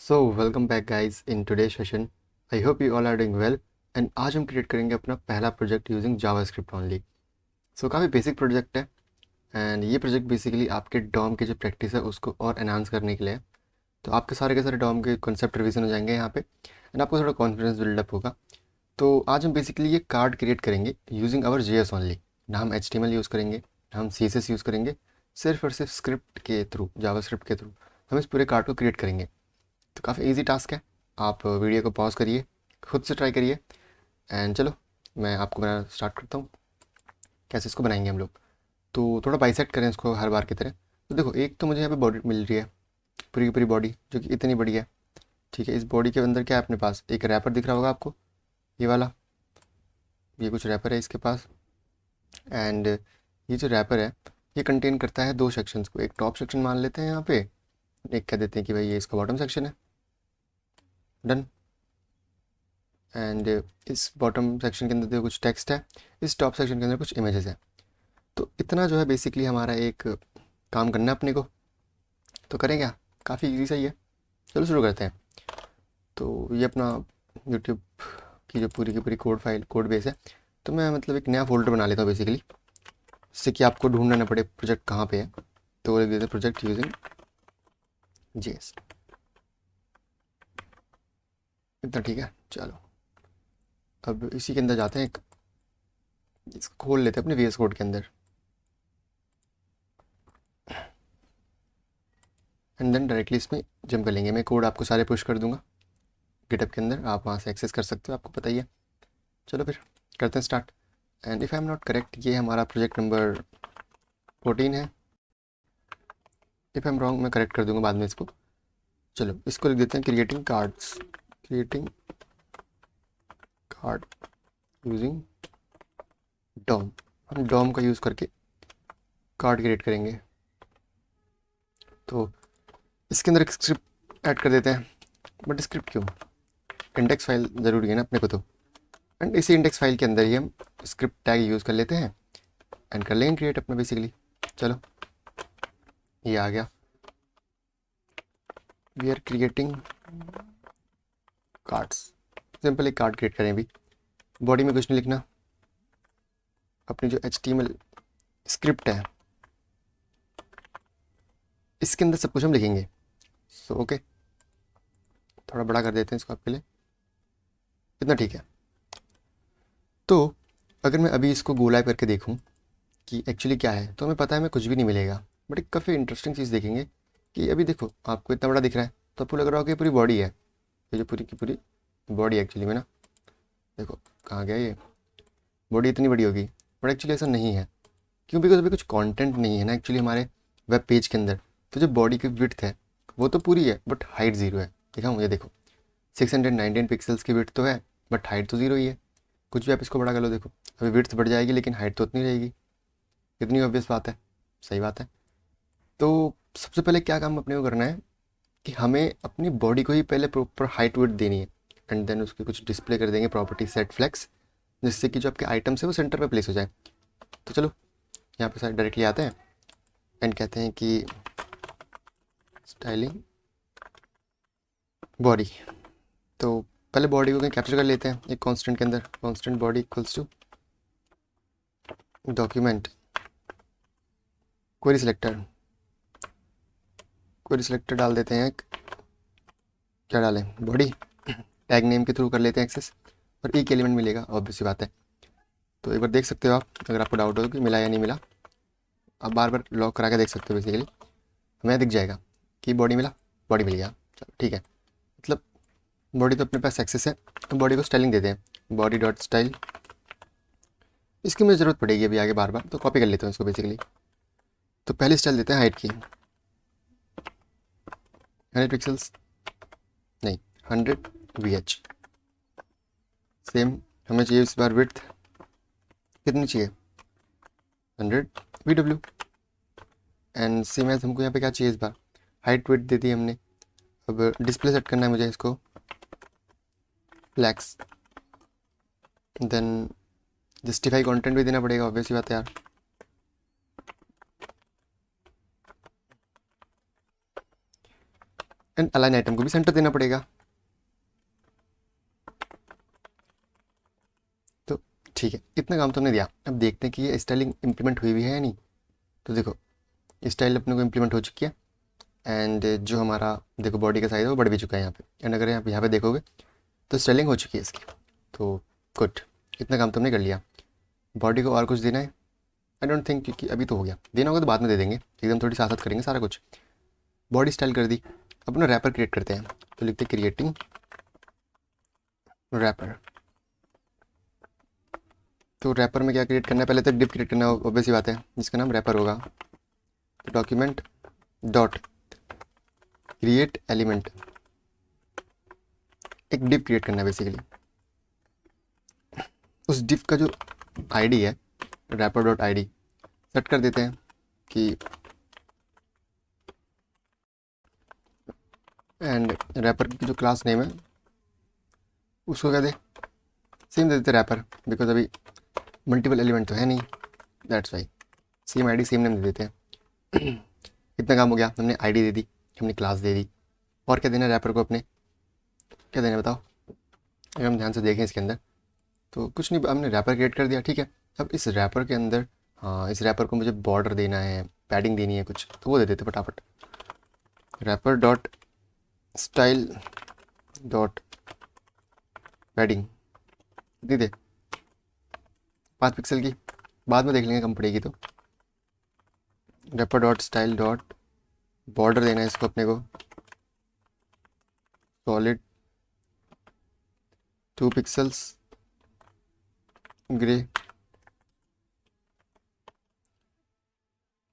So welcome back guys in today session. I hope you all are doing well. And आज हम create करेंगे अपना पहला project using JavaScript only. So काफ़ी basic project है and ये प्रोजेक्ट बेसिकली आपके डॉम की जो प्रैक्टिस है उसको और एनहांस करने के लिए है। तो आपके सारे डॉम के कॉन्सेप्ट रिवीजन हो जाएंगे यहाँ पे एंड आपको थोड़ा कॉन्फिडेंस बिल्डअप होगा। तो आज हम बेसिकली ये कार्ड क्रिएट करेंगे यूजिंग आवर JS ओनली। ना हम HTML यूज़ करेंगे ना हम CSS यूज़ करेंगे, सिर्फ और सिर्फ स्क्रिप्ट के थ्रू, जावास्क्रिप्ट के थ्रू हम इस पूरे कार्ड को क्रिएट करेंगे। तो काफ़ी इजी टास्क है। आप वीडियो को पॉज करिए, खुद से ट्राई करिए एंड चलो मैं आपको बनाना स्टार्ट करता हूँ। कैसे इसको बनाएंगे हम लोग, तो थोड़ा बाइसेक्ट करें इसको हर बार की तरह। तो देखो, एक तो मुझे यहाँ पे बॉडी मिल रही है, पूरी की पूरी बॉडी जो कि इतनी बड़ी है। ठीक है, इस बॉडी के अंदर क्या है अपने पास, एक रैपर दिख रहा होगा आपको, ये वाला, ये कुछ रैपर है इसके पास। एंड ये जो रैपर है ये कंटेन करता है दो सेक्शंस को। एक टॉप सेक्शन मान लेते हैं यहाँ पे, एक कह देते हैं कि भाई ये इसका बॉटम सेक्शन है। डन। एंड इस बॉटम सेक्शन के अंदर जो कुछ टेक्स्ट है, इस टॉप सेक्शन के अंदर कुछ इमेजेस है। तो इतना जो है बेसिकली हमारा एक काम करना है अपने को। तो करें क्या, काफ़ी इजी सही है। चलो शुरू करते हैं। तो ये अपना यूट्यूब की जो पूरी की पूरी कोड फाइल, कोड बेस है। तो मैं मतलब एक नया फोल्डर बना लेता हूँ बेसिकली, जिससे कि आपको ढूंढना ना पड़े प्रोजेक्ट कहाँ पे है। तो लिख देते प्रोजेक्ट यूजिंग JS। इतना ठीक है। चलो अब इसी के अंदर जाते हैं, इसको खोल लेते हैं अपने VS कोड के अंदर एंड देन डायरेक्टली इसमें जंप कर लेंगे। मैं कोड आपको सारे पुश कर दूंगा गिटहब के अंदर, आप वहाँ से एक्सेस कर सकते हो, आपको पता ही है। चलो फिर करते हैं start. And if I am not correct, ये हमारा प्रोजेक्ट नंबर 14 है। इफ़ आई एम रॉन्ग मैं करेक्ट कर दूंगा बाद में इसको। चलो इसको लिख देते हैं creating cards, creating card using DOM. हम डॉम का यूज़ करके कार्ड क्रिएट करेंगे। तो इसके अंदर एक स्क्रिप्ट ऐड कर देते हैं। बट स्क्रिप्ट क्यों, इंडेक्स फाइल ज़रूरी है ना अपने को। तो एंड इसी इंडेक्स फाइल के अंदर ही हम स्क्रिप्ट टैग यूज़ कर लेते हैं एंड कर लेंगे क्रिएट अपना बेसिकली। चलो ये आ गया, we are creating cards. Simple एक कार्ड क्रिएट करें अभी। बॉडी में कुछ नहीं लिखना, अपनी जो HTML स्क्रिप्ट है इसके अंदर सब कुछ हम लिखेंगे। सो ओके, थोड़ा बड़ा कर देते हैं इसको आपके लिए, इतना ठीक है। तो अगर मैं अभी इसको गो लाइव करके देखूं कि एक्चुअली क्या है, तो हमें पता है हमें कुछ भी नहीं मिलेगा। बट एक काफ़ी इंटरेस्टिंग चीज़ देखेंगे कि अभी देखो आपको इतना बड़ा दिख रहा है, तो आपको लग रहा होगा कि पूरी बॉडी है। ये जो पूरी की पूरी बॉडी एक्चुअली में ना, देखो कहाँ गया ये, बॉडी इतनी बड़ी होगी। बट एक्चुअली ऐसा नहीं है। क्यों, बिकॉज अभी कुछ कंटेंट नहीं है ना एक्चुअली हमारे वेब पेज के अंदर। तो जो बॉडी की विड्थ है वो तो पूरी है बट हाइट ज़ीरो है। देखा मुझे, देखो 619 पिक्सल्स की विड्थ तो है बट हाइट तो ज़ीरो ही है। कुछ भी आप इसको बड़ा कर लो, देखो अभी विड्थ बढ़ जाएगी लेकिन हाइट तो उतनी रहेगी। कितनी ऑब्वियस बात है, सही बात है। तो सबसे पहले क्या काम अपने को करना है कि हमें अपनी बॉडी को ही पहले प्रॉपर हाइट विड्थ देनी है एंड देन उसके कुछ डिस्प्ले कर देंगे प्रॉपर्टी सेट फ्लेक्स, जिससे कि जो आपके आइटम्स है वो सेंटर पे प्लेस हो जाए। तो चलो यहाँ पे सारे डायरेक्टली आते हैं एंड कहते हैं कि स्टाइलिंग बॉडी। तो पहले बॉडी को कहीं कैप्चर कर लेते हैं एक कांस्टेंट के अंदर, constant body equals to document query selector. Query selector डाल देते हैं, क्या डालें, बॉडी। टैग नेम के थ्रू कर लेते हैं एक्सेस और एक एलिमेंट मिलेगा, ऑब्वियस सी बात है। तो एक बार देख सकते हो आप, अगर आपको डाउट हो कि मिला या नहीं मिला, आप बार बार लॉक करा के देख सकते हो। बेसिकली हमें दिख जाएगा कि बॉडी मिला, बॉडी मिल गया। चलो ठीक है, मतलब बॉडी तो अपने पास एक्सेस है, तो बॉडी को स्टाइलिंग देते हैं, बॉडी डॉट स्टाइल। इसकी मुझे ज़रूरत पड़ेगी अभी आगे बार बार, तो कॉपी कर लेते हैं इसको बेसिकली। तो पहली स्टाइल देते हैं हाइट की, 100 पिक्सल्स नहीं, 100 VH। सेम हमें चाहिए इस बार विड्थ कितनी चाहिए, 100 VW। एंड सेम एज हमको यहाँ पे क्या चाहिए इस बार, हाइट विड्थ दे दी हमने। अब डिस्प्ले सेट करना है मुझे इसको फ्लैक्स, देन जस्टिफाई कंटेंट भी देना पड़ेगा, ऑब्वियस ही बात है यार। एंड अलाइन आइटम को भी सेंटर देना पड़ेगा। तो ठीक है, इतना काम तो हमने दिया। अब देखते हैं कि ये स्टाइलिंग इम्प्लीमेंट हुई भी है या नहीं। तो देखो स्टाइल अपने को इम्प्लीमेंट हो चुकी है एंड जो हमारा देखो बॉडी का साइज़ है वो बढ़ भी चुका है यहाँ पे। एंड अगर यहाँ पे देखोगे तो स्टाइलिंग हो चुकी है इसकी। तो गुड, इतना काम तो हमने कर लिया। बॉडी को और कुछ देना है? आई डोंट थिंक, क्योंकि अभी तो हो गया। देना होगा तो बाद में दे देंगे, एकदम थोड़ी साथ साथ करेंगे सारा कुछ। बॉडी स्टाइल कर दी। अपना रैपर क्रिएट करते हैं। तो लिखते क्रिएटिंग रैपर। तो रैपर में क्या क्रिएट करना है? पहले तो डिव क्रिएट करना है, ऑब्वियस ही बात है, जिसका नाम रैपर होगा। तो डॉक्यूमेंट डॉट क्रिएट एलिमेंट, एक डिव क्रिएट करना है बेसिकली। उस डिव का जो आईडी है रैपर डॉट आईडी सेट कर देते हैं कि एंड रैपर की जो क्लास नेम है उसको क्या दे? सेम दे देते रैपर, बिकॉज अभी मल्टीपल एलिमेंट तो है नहीं, that's why same ID same name दे देते हैं। इतना काम हो गया, हमने आईडी दे दी, हमने क्लास दे दी। और क्या देना है रैपर को अपने? क्या देना है बताओ? अगर हम ध्यान से देखें इसके अंदर तो कुछ नहीं, हमने रैपर क्रिएट कर दिया, ठीक है। अब इस रैपर के अंदर, हाँ इस रैपर को मुझे बॉर्डर देना है, पैडिंग देनी है कुछ, तो वो दे देते फटाफट। Wrapper dot style dot padding दे दे 5 पिक्सल की, बाद में देख लेंगे कम पड़ेगी तो। Wrapper dot style dot border देना है इसको अपने को सॉलिड 2 पिक्सल्स ग्रे।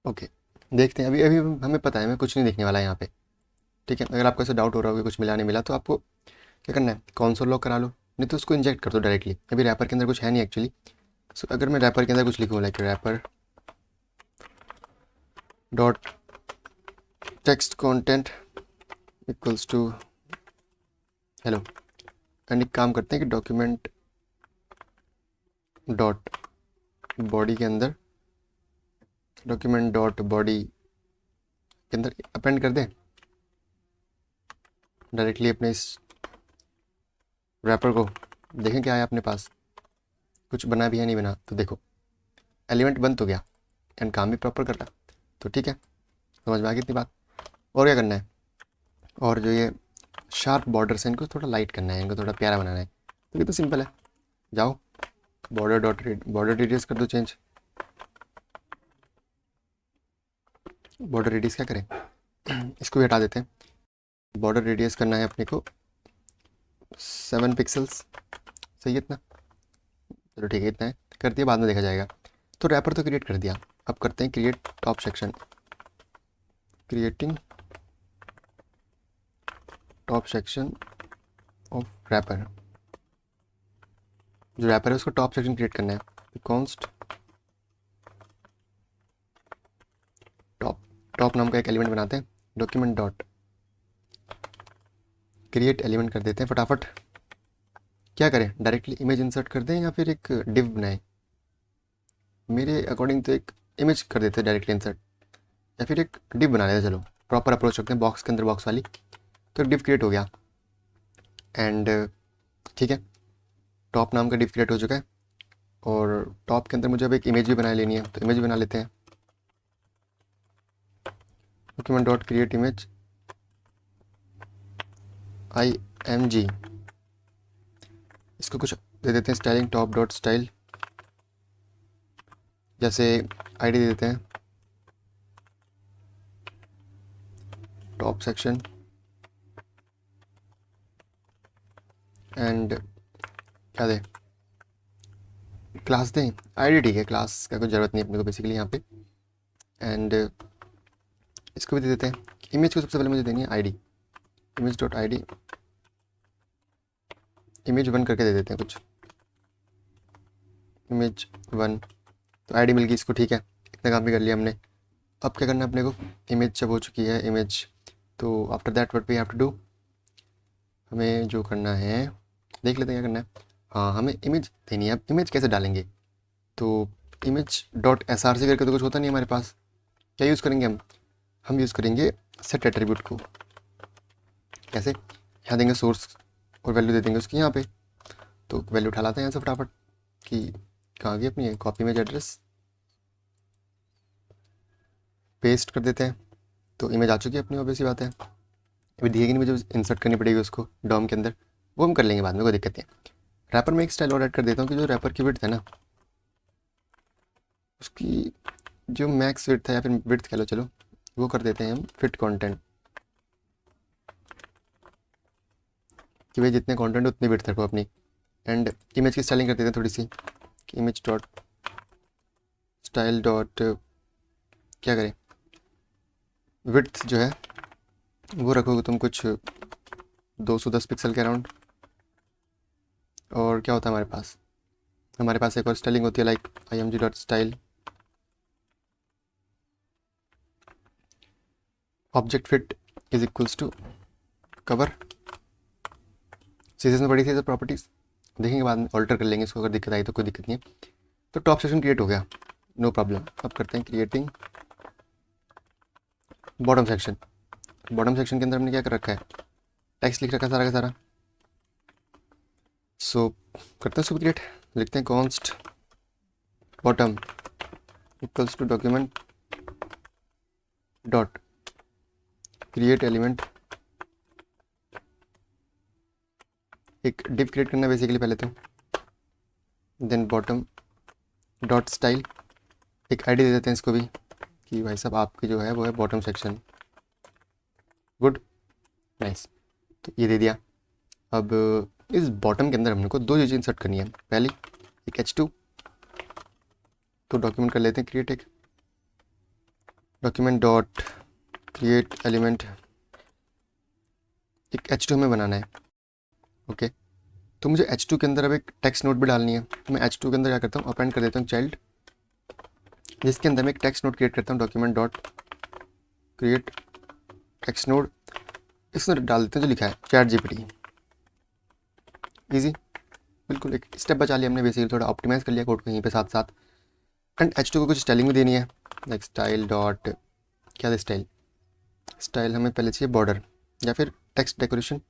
ओके, देखते हैं। अभी अभी हमें पता है, हमें कुछ नहीं देखने वाला है यहाँ पे, ठीक है। अगर आपको ऐसा डाउट हो रहा होगा कुछ मिला नहीं मिला, तो आपको क्या करना है, कंसोल लॉग करा लो, नहीं तो उसको इंजेक्ट कर दो डायरेक्टली। अभी रैपर के अंदर कुछ है नहीं एक्चुअली। सो अगर मैं रैपर के अंदर कुछ लिखूँ like wrapper dot text content equals to hello, and एक काम करते हैं कि डॉक्यूमेंट डॉट बॉडी के अंदर, डॉक्यूमेंट डॉट बॉडी के अंदर अपेंड कर दें डायरेक्टली अपने इस रैपर को। देखें क्या है अपने पास, कुछ बना भी है नहीं बना। तो देखो एलिमेंट बन तो गया एंड काम भी प्रॉपर कर रहा, तो ठीक है, समझ में आ गई इतनी बात। और क्या करना है? और जो ये शार्प बॉर्डर्स हैं इनको थोड़ा लाइट करना है, इनको थोड़ा प्यारा बनाना है। तो ये तो सिंपल है, जाओ बॉर्डर डॉट बॉर्डर रेडियस कर दो चेंज। बॉर्डर रेडियस क्या करें, इसको भी हटा देते हैं। बॉर्डर रेडियस करना है अपने को 7 पिक्सल्स, सही है इतना? चलो ठीक है, इतना है, कर दिया, बाद में देखा जाएगा। तो रैपर तो क्रिएट कर दिया, अब करते हैं create top section. Creating top section of wrapper. जो रैपर है उसको टॉप सेक्शन क्रिएट करना है। कॉन्स्ट टॉप, टॉप नाम का एक एलिमेंट बनाते हैं, डॉक्यूमेंट डॉट क्रिएट एलिमेंट कर देते हैं फटाफट। क्या करें, डायरेक्टली इमेज इंसर्ट कर दें या फिर एक डिव बनाएं? मेरे अकॉर्डिंग तो एक इमेज कर देते हैं डायरेक्टली इंसर्ट, या फिर एक डिव बना लेते हैं। चलो प्रॉपर अप्रोच रखते हैं, बॉक्स के अंदर बॉक्स वाली। तो डिव क्रिएट हो गया एंड ठीक है, टॉप नाम का डिव क्रिएट हो चुका है। और टॉप के अंदर मुझे अब एक इमेज भी बना लेनी है, तो इमेज बना लेते हैं। Document dot create image IMG, इसको कुछ दे देते हैं स्टाइलिंग टॉप डॉट स्टाइल, जैसे आईडी दे देते हैं टॉप सेक्शन एंड क्या दे, क्लास दें आईडी, ठीक है, क्लास का कोई ज़रूरत नहीं अपने को बेसिकली यहाँ पे। एंड इसको भी दे देते हैं। इमेज को सबसे पहले मुझे देनी है ID, image dot ID, image 1 करके दे देते हैं कुछ, इमेज 1। तो आईडी मिल गई इसको, ठीक है, इतना काम भी कर लिया हमने। अब क्या करना है अपने को, इमेज जब हो चुकी है इमेज, तो after that what we have to do, हमें जो करना है देख लेते हैं क्या करना है। हाँ हमें इमेज देनी है। अब इमेज कैसे डालेंगे, तो इमेज डॉट SRC करके तो कुछ होता नहीं हमारे पास। क्या यूज़ करेंगे हम यूज़ करेंगे सेट एट्रीब्यूट को। कैसे, यहाँ देंगे सोर्स और वैल्यू दे देंगे उसकी यहाँ पे। तो वैल्यू उठा लाते हैं यहाँ से फटाफट कि कहाँ गई अपनी कॉपी इमेज एड्रेस, पेस्ट कर देते हैं। तो इमेज आ चुकी है अपनी, ऑब्वियस सी बात है। अभी दिखेगी नहीं, मुझे इंसर्ट करनी पड़ेगी उसको डॉम के अंदर, वो हम कर लेंगे बाद में, कोई दिक्कत नहीं है। रैपर में एक स्टाइल और ऐड कर देता हूँ कि जो रैपर की विड्थ है ना, उसकी जो मैक्स विड्थ है या फिर विड्थ कह लो, चलो वो कर देते हैं हम फिट कंटेंट, कि भाई जितने कंटेंट उतनी विड्थ रखो अपनी। एंड इमेज की स्टाइलिंग कर देते हैं थोड़ी सी, कि इमेज डॉट स्टाइल डॉट क्या करें, विड्थ जो है वो रखोगे तुम कुछ 210 पिक्सल के अराउंड। और क्या होता है हमारे पास एक और स्टाइलिंग होती है like img dot style object fit is equals to cover. Series में बड़ी थी प्रॉपर्टीज देखेंगे बाद में, ऑल्टर कर लेंगे इसको, अगर दिक्कत आई तो कोई दिक्कत नहीं है। तो टॉप सेक्शन क्रिएट हो गया, नो प्रॉब्लम। अब करते हैं creating bottom section. Bottom section के अंदर हमने क्या कर रखा है, टेक्स्ट लिख रखा है सारा का सारा। सो करते हैं इसको क्रिएट, लिखते हैं const bottom equals to document dot create element. एक डिव क्रिएट करना है बेसिकली पहले तो, देन बॉटम डॉट स्टाइल, एक आईडी दे देते हैं इसको भी कि भाई साहब आपकी जो है वो है बॉटम सेक्शन। Good, nice. तो ये दे दिया। अब इस बॉटम के अंदर हमने को दो चीज़ें इंसर्ट करनी है। पहली एक h2, तो डॉक्यूमेंट कर लेते हैं क्रिएट, एक डॉक्यूमेंट डॉट क्रिएट एलिमेंट, एक h2 हमें बनाना है। ओके, तो मुझे h2 के अंदर अब एक टेक्स्ट नोट भी डालनी है। तो मैं h2 के अंदर क्या करता हूँ, अपेंड कर देता हूँ चाइल्ड, जिसके अंदर मैं एक टेक्स्ट नोट क्रिएट करता हूँ, document dot create text note. इसमें डाल देते हैं जो लिखा है चैट जीपीटी। ईजी, बिल्कुल एक स्टेप बचा लिया हमने, बेसिकली थोड़ा ऑप्टिमाइज कर लिया कोड को यहीं पे साथ साथ। एंड h2 को कुछ स्टाइलिंग भी देनी है, लाइक स्टाइल डॉट क्या है स्टाइल, स्टाइल हमें पहले चाहिए बॉर्डर या फिर टेक्स्ट डेकोरेशन।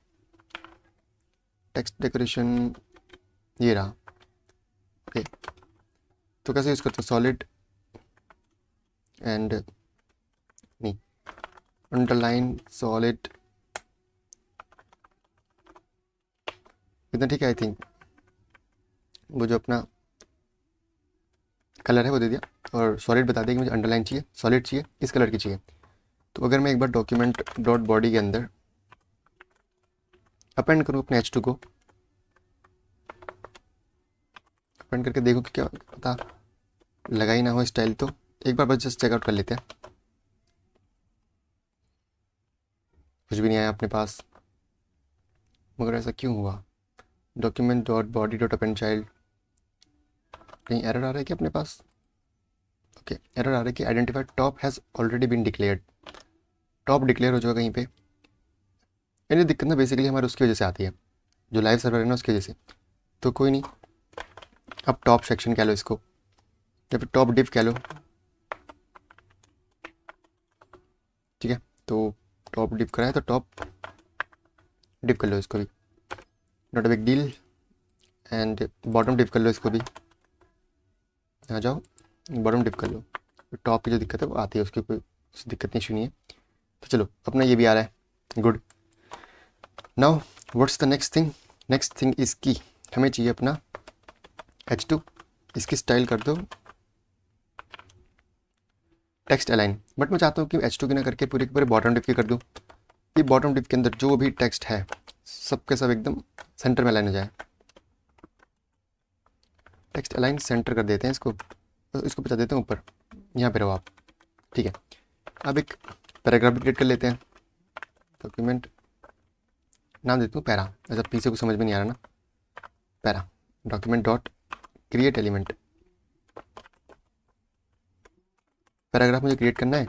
टेक्स्ट डेकोरेशन ये रहा। ओके, तो कैसे यूज़ करते हो, सॉलिड एंड नहीं अंडरलाइन सॉलिड, इतना ठीक है आई थिंक। वो जो अपना कलर है वो दे दिया, और सॉलिड बता दिया कि मुझे अंडरलाइन चाहिए, सॉलिड चाहिए, इस कलर की चाहिए। तो अगर मैं एक बार डॉक्यूमेंट डॉट बॉडी के अंदर अपेंड करूँ अपने h2 को, अपेंड करके देखो कि क्या पता लगा ही ना हो स्टाइल, तो एक बार बस जस्ट चेकआउट कर लेते हैं। कुछ भी नहीं आया अपने पास, मगर ऐसा क्यों हुआ। Document dot body dot append child, कहीं एरर आ रहा है क्या अपने पास। ओके, एरर आ रहा है कि identified top has already been declared. Top declare हो जाएगा कहीं पे, यानी दिक्कत ना बेसिकली हमारे उसकी वजह से आती है, जो लाइव सर्वर है ना उसकी वजह से। तो कोई नहीं, अब टॉप सेक्शन कह लो इसको, या फिर टॉप डिव कह लो, ठीक है। तो टॉप डिव कराए तो टॉप डिव कर लो इसको भी, not a big deal. And bottom div कर लो इसको भी, आ जाओ बॉटम डिव कर लो। टॉप की जो दिक्कत है वो आती है, उसकी कोई दिक्कत नहीं, इशू नहीं है। तो चलो अपना ये भी आ रहा है, good. Now what's the next thing, next thing is की हमें चाहिए अपना h2, इसकी स्टाइल कर दो टेक्स्ट अलाइन। बट मैं चाहता हूँ कि h2 की ना करके पूरे के पूरे बॉटम डिप की कर दूँ, कि बॉटम डिप के अंदर जो भी टेक्स्ट है सब के सब एकदम सेंटर में अलाइन हो जाए। टेक्स्ट अलाइन सेंटर कर देते हैं इसको, तो इसको बचा देते हैं ऊपर, यहाँ पे रहो आप, ठीक है। अब एक पैराग्राफ भी क्रिएट कर लेते हैं, डॉक्यूमेंट नाम देता हूँ पैरा, ऐसा पीछे को समझ में नहीं आ रहा ना, para document dot create element. Paragraph मुझे क्रिएट करना है,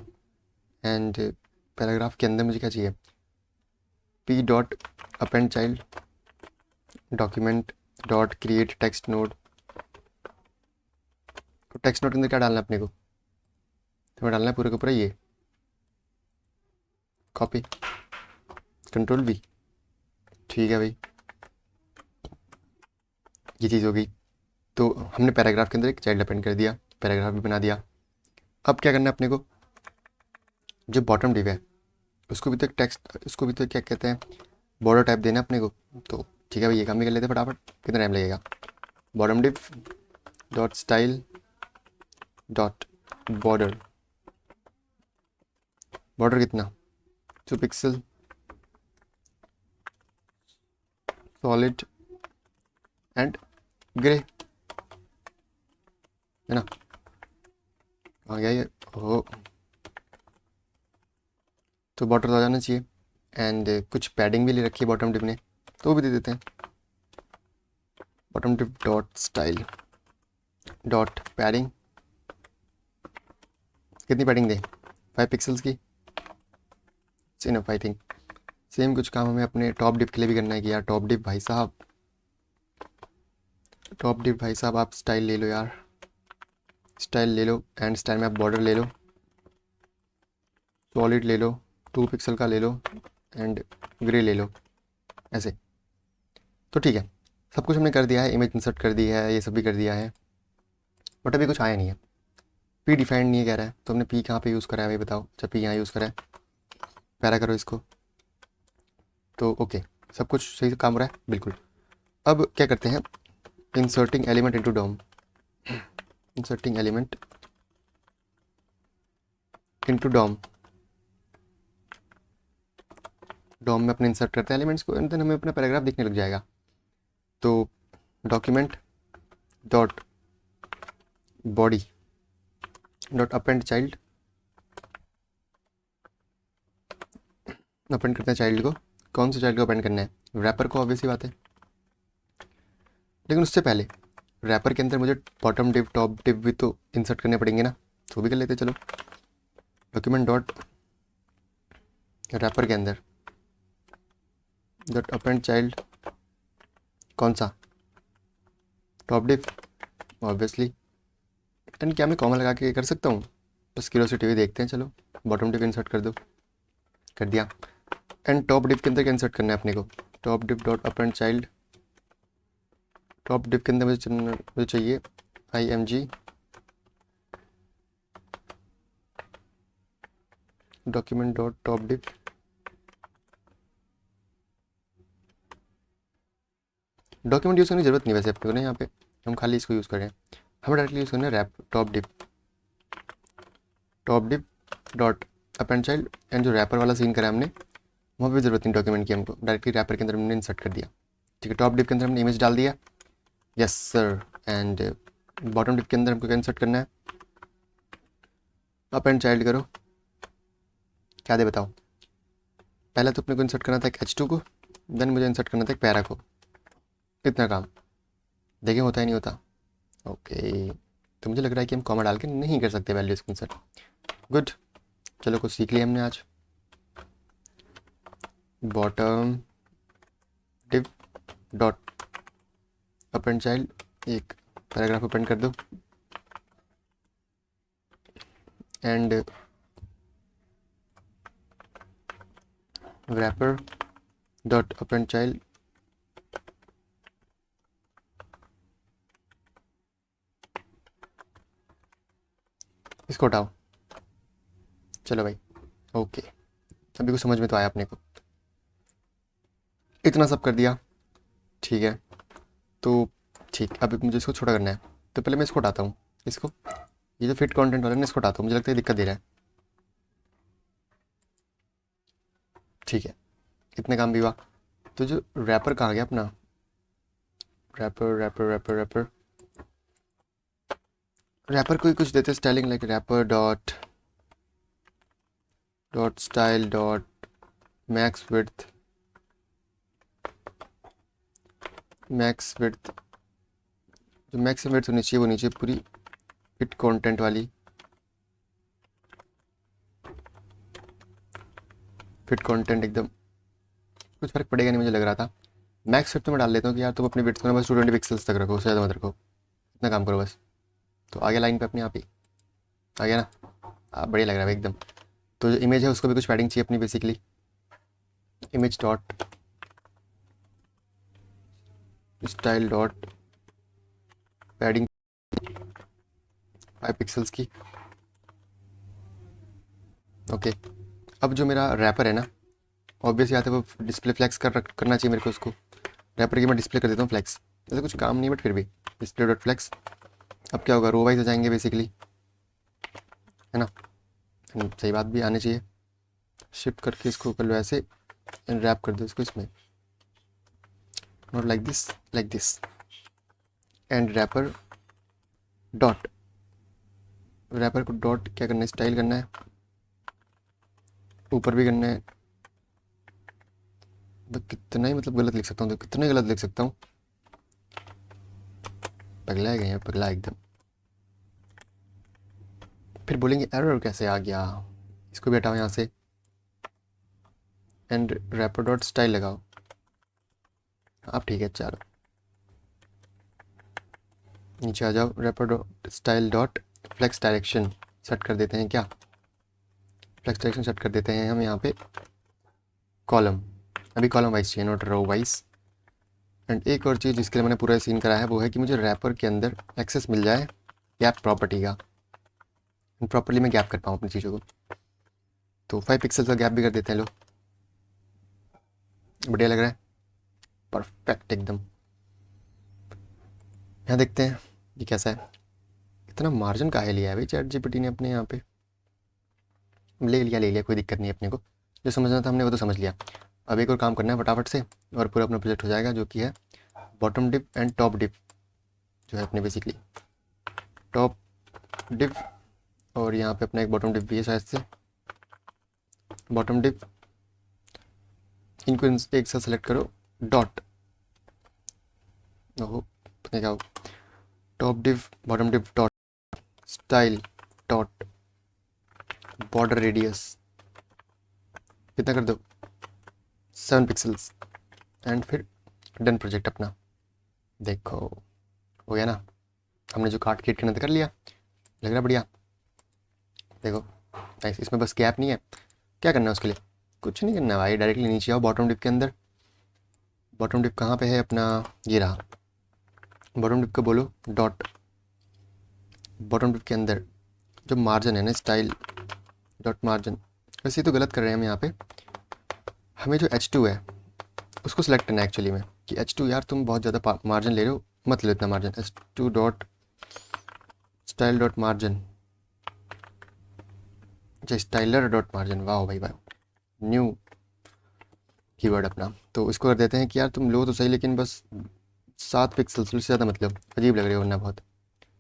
एंड पैराग्राफ के अंदर मुझे क्या चाहिए, p dot append child document dot create text node. तो टेक्स्ट नोड के अंदर क्या डालना है अपने को, तो डालना है पूरा का पूरा ये, कॉपी कंट्रोल V, ठीक है भाई, ये चीज़ हो गई। तो हमने पैराग्राफ के अंदर एक चाइल्ड अपेंड कर दिया, पैराग्राफ भी बना दिया। अब क्या करना है अपने को, जो बॉटम डिव है उसको भी तो एक टेक्स्ट, उसको भी तो क्या कहते हैं, बॉर्डर टाइप देना है अपने को। तो ठीक है भाई, ये काम भी कर लेते हैं फटाफट, कितना टाइम लगेगा। Bottom div dot style dot border, border कितना, 2 पिक्सल, सॉलिड एंड ग्रे, है ना। आ गया ये, हो तो बॉर्डर तो आ जाना चाहिए। एंड कुछ पैडिंग भी ले रखी है बॉटम डिप ने, तो वो भी दे देते हैं। Bottom div dot style dot padding, कितनी पैडिंग दें, 5 पिक्सल्स की, इनफ आई थिंक। सेम कुछ काम हमें अपने टॉप डिप के लिए भी करना है कि यार टॉप डिप भाई साहब, टॉप डिप भाई साहब आप स्टाइल ले लो यार, स्टाइल ले लो एंड स्टाइल में आप बॉर्डर ले लो, सॉलिड ले लो, 2 पिक्सल का ले लो एंड ग्रे ले लो, ऐसे। तो ठीक है, सब कुछ हमने कर दिया है, इमेज इंसर्ट कर दी है, ये सब भी कर दिया है, बट अभी कुछ आया नहीं है। पी डिफाइंड नहीं है कह रहा है, तो हमने पी कहाँ पे यूज़ करा है भाई बताओ। अच्छा पी यहाँ यूज़ करा है, पैरा करो इसको, तो ओके सब कुछ सही से काम हो रहा है बिल्कुल। अब क्या करते हैं, inserting element into DOM, inserting element into DOM, DOM में अपने इंसर्ट करते हैं एलिमेंट्स को एंड देन हमें अपना पैराग्राफ दिखने लग जाएगा। तो document dot body dot append child, append करते हैं चाइल्ड को, कौन से चाइल्ड को अपेंड करना है, रैपर को, ऑब्वियसली बात है। लेकिन उससे पहले रैपर के अंदर मुझे बॉटम डिव टॉप डिव भी तो इंसर्ट करने पड़ेंगे ना, तो भी कर लेते चलो। डॉक्यूमेंट डॉट रैपर के अंदर डॉट अपेंड चाइल्ड, कौन सा, टॉप डिव ऑब्वियसली। एंड क्या मैं कॉमा लगा के कर सकता हूँ, बस क्यूरियोसिटी भी देखते हैं चलो। बॉटम डिव इंसर्ट कर दो, कर दिया। एंड टॉप डिव के अंदर क्या इंसर्ट करना है अपने को, top div dot append child, top div के अंदर मुझे चाहिए IMG document dot top div, document use करने की जरूरत नहीं वैसे अपने को ना, यहाँ पे हम खाली इसको यूज़ कर रहे हैं। हमें डायरेक्टली यूज़ करना है wrap top div, top div dot append child, and जो रैपर वाला सीन करा हमने वहाँ पे भी ज़रूरत नहीं डॉक्यूमेंट की, हमको डायरेक्टली रैपर के अंदर हमने इंसर्ट कर दिया। ठीक है, टॉप डिव के अंदर हमने इमेज डाल दिया, yes sir. And bottom div के अंदर हमको क्या इंसर्ट करना है, अपेंड चाइल्ड करो, क्या दे बताओ। पहले तो अपने को इंसर्ट करना था एक H2 को, देन मुझे इंसर्ट करना था एक पैरा को, इतना काम देखें होता ही नहीं होता। ओके, तो मुझे लग रहा है कि हम कॉमा डाल के नहीं कर सकते वैल्यूज की इंसर्ट। गुड, चलो कुछ सीख लिया हमने आज। Bottom div dot append child, एक पैराग्राफ अपेंड कर दो and wrapper dot append child, इसको हटाओ। चलो भाई ओके, अभी कुछ समझ में तो आया अपने को, इतना सब कर दिया ठीक है। तो ठीक, अब मुझे इसको छोटा करना है, तो पहले मैं इसको हटाता हूँ, इसको, ये जो फिट कंटेंट वाला है ना इसको हटाता हूँ, मुझे लगता है दिक्कत दे रहा है। ठीक है, कितने काम भी हुआ। तो जो रैपर कहाँ गया अपना, wrapper wrapper wrapper wrapper wrapper को ही कुछ देते styling, like wrapper dot dot style dot max width, max width, जो मैक्स विड्थ होनी चाहिए वो नीचे पूरी फिट कंटेंट वाली, फिट कंटेंट एकदम, कुछ फर्क पड़ेगा नहीं मुझे लग रहा था। मैक्स विड्थ में डाल लेता हूँ कि यार तुम अपने विड्थ को ना बस 220 पिक्सल्स तक रखो, उससे ज़्यादा मत रखो, इतना काम करो बस। तो आ गया लाइन पे अपने आप ही, आ गया ना, बढ़िया लग रहा है भाई एकदम। तो जो इमेज है उसको भी कुछ पैडिंग चाहिए अपनी basically, image dot style dot padding 5 pixels की। ओके, अब जो मेरा रैपर है ना, ऑब्वियस यहाँ है वो डिस्प्ले फ्लैक्स करना चाहिए मेरे को उसको। रैपर की मैं डिस्प्ले कर देता हूँ फ्लैक्स, ऐसे कुछ काम नहीं बट फिर भी डिस्प्ले डॉट फ्लैक्स। अब क्या होगा, रो वाइज हो जाएंगे बेसिकली, है ना। सही बात भी आनी चाहिए। शिफ्ट करके इसको कर लो ऐसे एंड रैप कर दो इसको इसमें, not like this, like this. And wrapper dot, wrapper को डॉट क्या करना है, स्टाइल करना है, ऊपर भी करना है। तो कितना ही मतलब गलत लिख सकता हूँ, तो कितना ही गलत लिख सकता हूँ, पगला गए हैं, पगला एकदम। फिर बोलेंगे एरर कैसे आ गया, इसको भी हटाओ यहाँ से एंड रैपर डॉट स्टाइल लगाओ। अब ठीक है, चलो नीचे आ जाओ, wrapper dot style dot flex direction set कर देते हैं। क्या फ्लेक्स डायरेक्शन सेट कर देते हैं हम यहाँ पे कॉलम, अभी कॉलम वाइज चाहिए नॉट रो वाइज। एंड एक और चीज़ जिसके लिए मैंने पूरा सीन करा है वो है कि मुझे रैपर के अंदर एक्सेस मिल जाए गैप प्रॉपर्टी का, प्रॉपरली मैं गैप कर पाऊँ अपनी चीज़ों को। तो 5 पिक्सल का गैप भी कर देते हैं लोग, बढ़िया लग रहा है, परफेक्ट एकदम। यहाँ देखते हैं ये कैसा है। इतना मार्जिन काहे लिया है भाई चैट जीपीटी ने अपने यहाँ पे, ले लिया कोई दिक्कत नहीं है, अपने को जो समझना था हमने वो तो समझ लिया। अब एक और काम करना है फटाफट से और पूरा अपना प्रोजेक्ट हो जाएगा, जो कि है bottom div and top div, जो है अपने बेसिकली टॉप डिप, और यहाँ पे अपना एक बॉटम डिप भी है शायद से, बॉटम डिप। इनको एक साथ सेलेक्ट करो, डॉट, ओहो पता क्या हो, top div bottom div dot style dot border radius कितना कर दो 7 पिक्सल्स एंड फिर डन प्रोजेक्ट अपना। देखो हो गया ना, हमने जो कार्ड क्रिएट करना था कर लिया, लग रहा बढ़िया। देखो नाइस, इसमें बस गैप नहीं है, क्या करना है उसके लिए, कुछ नहीं करना भाई, डायरेक्टली नीचे आओ बॉटम डिप के अंदर। बॉटम डिप कहाँ पे है अपना, ये रहा, बॉटम डिप को बोलो डॉट, बॉटम डिप के अंदर जो मार्जिन है ना स्टाइल डॉट मार्जिन। वैसे ये तो गलत कर रहे हैं हम यहाँ पे, हमें जो H2 है उसको सिलेक्ट करना है एक्चुअली में, कि H2 यार तुम बहुत ज़्यादा मार्जिन ले रहे हो, मत लो इतना margin. H2 dot style dot margin, अच्छा स्टाइलर डॉट मार्जिन, वाह भाई वाह, न्यू कीवर्ड अपना। तो इसको कर देते हैं कि यार तुम लो तो सही लेकिन बस 7 पिक्सल से ज़्यादा मतलब अजीब लग रही हो वरना बहुत,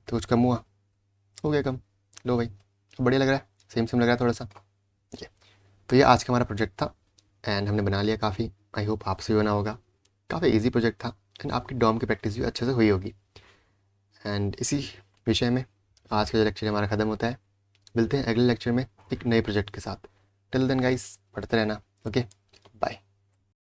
तो कुछ कम हुआ, हो गया कम, लो भाई बढ़िया लग रहा है, सेम सेम लग रहा है थोड़ा सा। ठीक है, तो ये आज का हमारा प्रोजेक्ट था एंड हमने बना लिया काफ़ी, आई होप आपसे भी बना होगा। काफ़ी इजी प्रोजेक्ट था एंड आपकी डॉम की प्रैक्टिस भी अच्छे से हुई होगी। एंड इसी विषय में आज का जो लेक्चर हमारा ख़त्म होता है, मिलते हैं अगले लेक्चर में एक नए प्रोजेक्ट के साथ। टिल देन गाइस पढ़ते रहना, ओके।